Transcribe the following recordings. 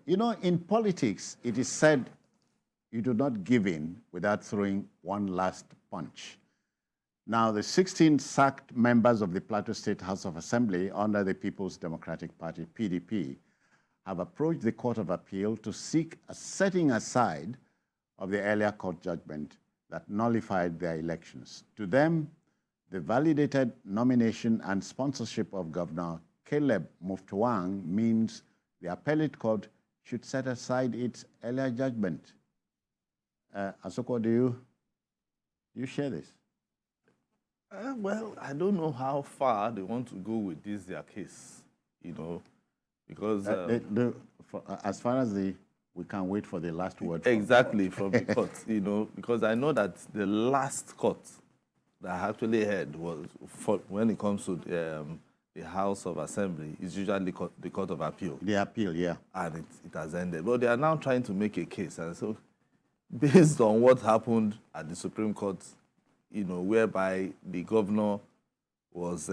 You know, in politics, it is said you do not give in without throwing one last punch. Now, the 16 sacked members of the Plateau State House of Assembly under the People's Democratic Party, PDP, have approached the Court of Appeal to seek a setting aside of the earlier court judgment that nullified their elections. To them, the validated nomination and sponsorship of Governor Caleb Muftuang means the appellate court should set aside its earlier judgment. Asoko, do you share this? Well, I don't know how far they want to go with this, their case, because... as far as we can wait for the last word. Exactly, from the court, because I know that the last court that I actually heard was, when it comes to the House of Assembly, is usually the Court of Appeal. The appeal, yeah. And it has ended. But they are now trying to make a case. And so, based on what happened at the Supreme Court, whereby the governor was,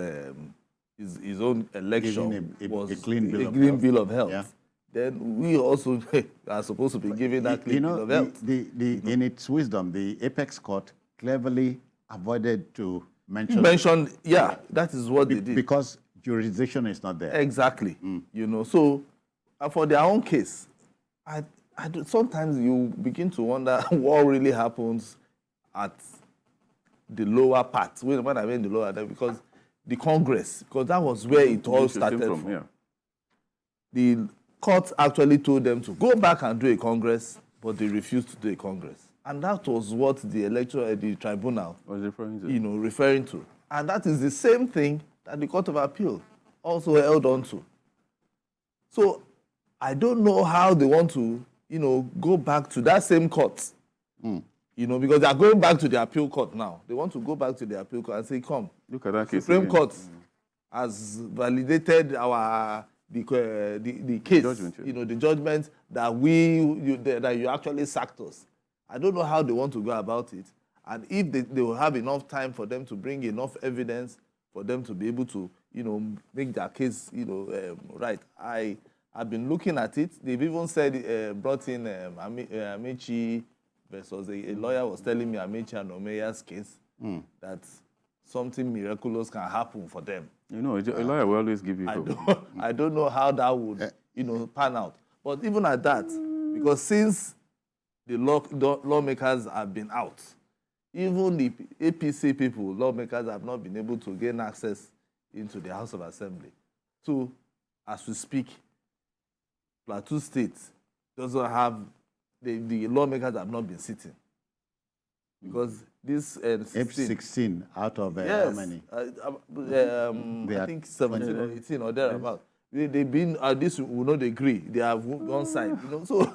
his own election was a clean bill of health. Yeah. Then we also are supposed to be giving that clean bill of health. In its wisdom, the Apex Court cleverly avoided to mention... Yeah, that is what they did. Because jurisdiction is not there. Exactly. So for their own case, sometimes you begin to wonder what really happens at the lower part. When I mean the lower, because the Congress, because that was where it all started from. Yeah. The court actually told them to go back and do a Congress, but they refused to do a Congress. And that was what the tribunal was referring to. And that is the same thing that the Court of Appeal also held on to. So I don't know how they want to, go back to that same court. Because they are going back to the appeal court now. They want to go back to the appeal court and say, come, look at that case. Supreme Court has validated the case, judgment, the judgment that that you actually sacked us. I don't know how they want to go about it. And if they will have enough time for them to bring enough evidence for them to be able to, make their case, right. I've been looking at it. They've even said, brought in Amici versus a lawyer was telling me Amici and Omeya's case, that something miraculous can happen for them. A lawyer will always give you hope. I don't know how that would, pan out. But even at that, because since the lawmakers have been out, even the APC people, lawmakers have not been able to gain access into the House of Assembly. So, as we speak, Plateau State doesn't have, the lawmakers have not been sitting. Because this... F16 out of how many? I think 17 or 18 or thereabout. They've been, this will not agree. They have one side, So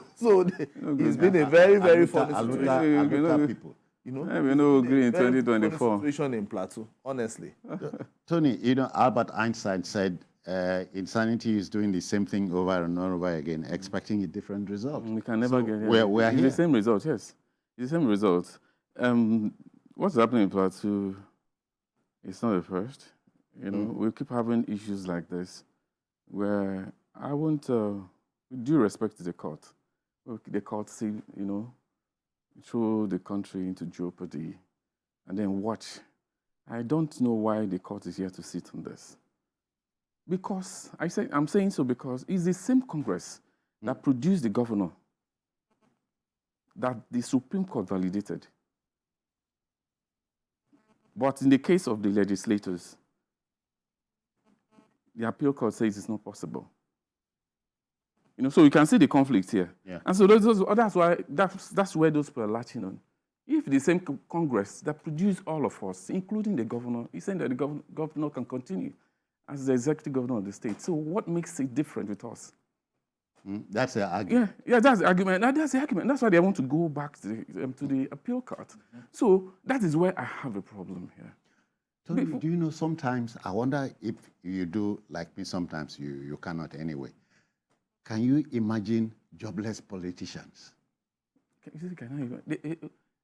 it's been a very, very funny situation. People. We no agree in 2024. Situation in Plateau, honestly. Tony, Albert Einstein said insanity is doing the same thing over and over again, expecting a different result. We can never get here. We're here. It's the same result, yes. It's the same result. What's happening in Plateau, it's not the first. We keep having issues like this where I want with due respect to the court. The court see, throw the country into jeopardy and then watch. I don't know why the court is here to sit on this. Because, I'm saying so because it's the same Congress that produced the governor that the Supreme Court validated. But in the case of the legislators, the appeal court says it's not possible. So you can see the conflict here. Yeah. And so that's where those people are latching on. If the same Congress that produced all of us, including the governor, is saying that the governor can continue as the executive governor of the state, so what makes it different with us? That's the argument. Yeah, that's the argument. That's the argument. That's why they want to go back to the appeal court. So that is where I have a problem here. Tony, do you know sometimes, I wonder if you do like me sometimes, you cannot anyway. Can you imagine jobless politicians? The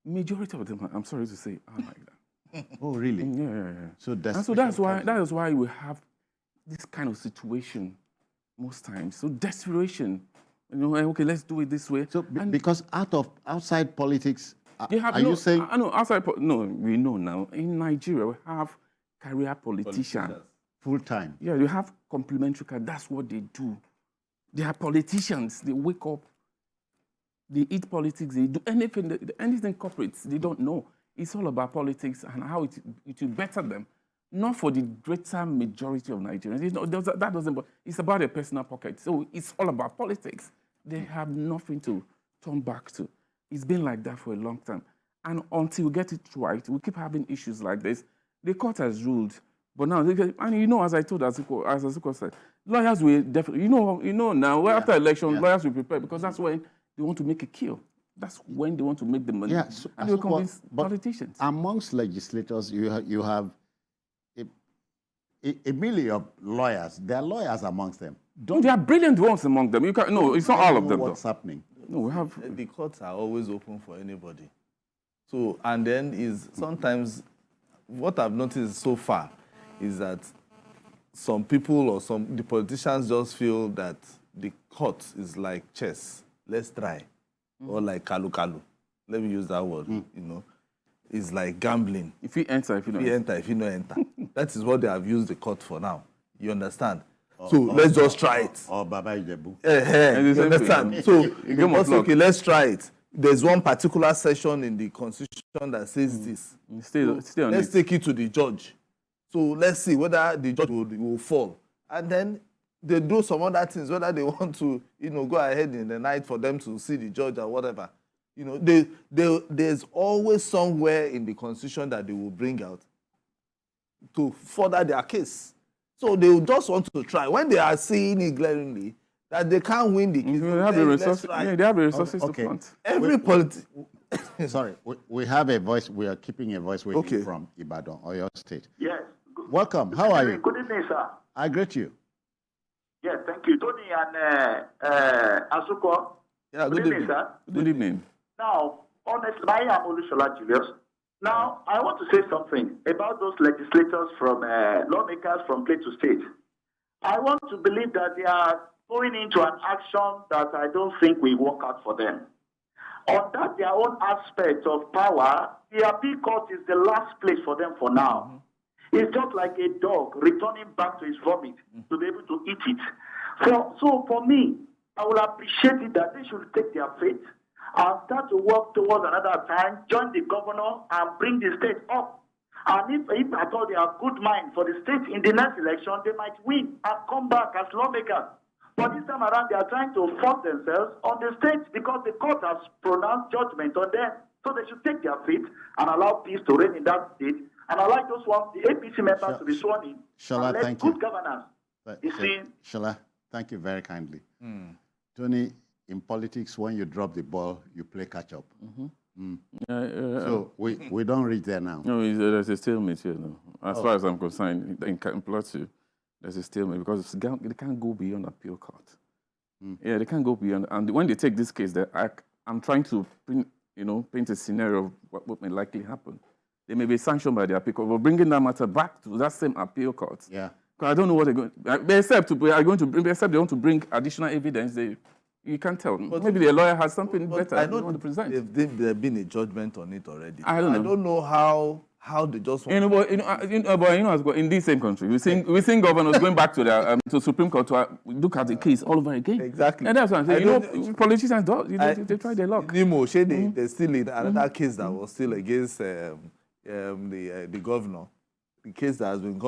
majority of them, I'm sorry to say, are like that. Oh, really? Yeah. So that is why we have this kind of situation most times. So desperation Okay, let's do it this way. So because outside politics, are you you saying? I know outside. No, we know now. In Nigeria, we have career politicians. Full time. Yeah, you have complementary career. That's what they do. They are politicians. They wake up. They eat politics. They do anything corporate. They don't know. It's all about politics and how it will better them. Not for the greater majority of Nigerians. That doesn't. It's about their personal pocket. So it's all about politics. They have nothing to turn back to. It's been like that for a long time. And until we get it right, we keep having issues like this. The court has ruled, but now, as I told Azuko said, lawyers will definitely, now, after election, lawyers will prepare because that's when they want to make a kill. That's when they want to make the money. Yeah, so, and they will convince politicians. Amongst legislators, you have a million of lawyers. There are lawyers amongst them. There are brilliant ones among them. It's not all of them. What's happening? No, we have. The courts are always open for anybody. So, and then sometimes what I've noticed so far is that some people or the politicians just feel that the court is like chess. Let's try. Or like kalu kalu. Let me use that word. It's like gambling. If you enter, if you don't enter. If you don't enter. That is what they have used the court for now. You understand? Let's just try it. Or Baba Ijebu. You understand? So, okay, let's try it. There's one particular section in the Constitution that says this. Let's take it to the judge. So let's see whether the judge will fall. And then they do some other things, whether they want to, go ahead in the night for them to see the judge or whatever. There's always somewhere in the Constitution that they will bring out to further their case. So they will just want to try. When they are seeing it glaringly that they can't win the case, they have the resources. They have the resources to front. Every politician. Sorry, we have a voice. We are keeping a voice waiting from Ibadan or your state. Yes. Welcome. How are you? Good evening, sir. I greet you. Yes, thank you. Tony and Asuko. Yeah, good evening, sir. Good evening. Now, honestly, I am Olusola Julius. Now, I want to say something about those legislators from lawmakers from Plateau State. I want to believe that they are going into an action that I don't think will work out for them. On that, their own aspect of power, the appeal court is the last place for them for now. It's just like a dog returning back to his vomit to be able to eat it. So for me, I will appreciate it that they should take their faith and start to work towards another time, join the governor and bring the state up. And if at all they have good mind for the state in the next election, they might win and come back as lawmakers. But this time around, they are trying to force themselves on the state because the court has pronounced judgment on them. So they should take their faith and allow peace to reign in that state. And I like those ones, the APC members to be sworn in. Shola, thank good you. governance. Shola, thank you very kindly. Tony, in politics, when you drop the ball, you play catch up. So we don't reach there now. No, there's a stalemate here now. As far as I'm concerned, in Plateau, there's a stalemate because they can't go beyond appeal court. Yeah, they can't go beyond. And when they take this case, I'm trying to paint a scenario of what may likely happen. They may be sanctioned by the appeal court, but bringing that matter back to that same appeal court. Yeah. Because I don't know what they're going. Except they want to bring additional evidence. You can't tell. But maybe the lawyer has something better. I know they want to present. There's been a judgment on it already. I don't know how they just want but in this same country, we seen governors going back to the Supreme Court to look at the case all over again. Exactly. And that's what I'm saying. Politicians they try their luck. There's still another case that was still against the governor. The case that has been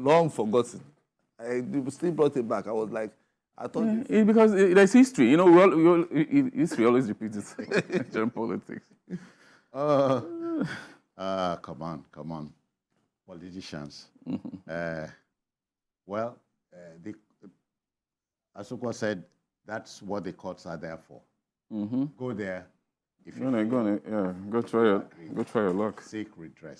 long forgotten. They still brought it back. I was like, I thought because there's history. History always repeats itself in politics. Come on, politicians. Asukwa said that's what the courts are there for. Go there. If you go try your luck. Seek redress.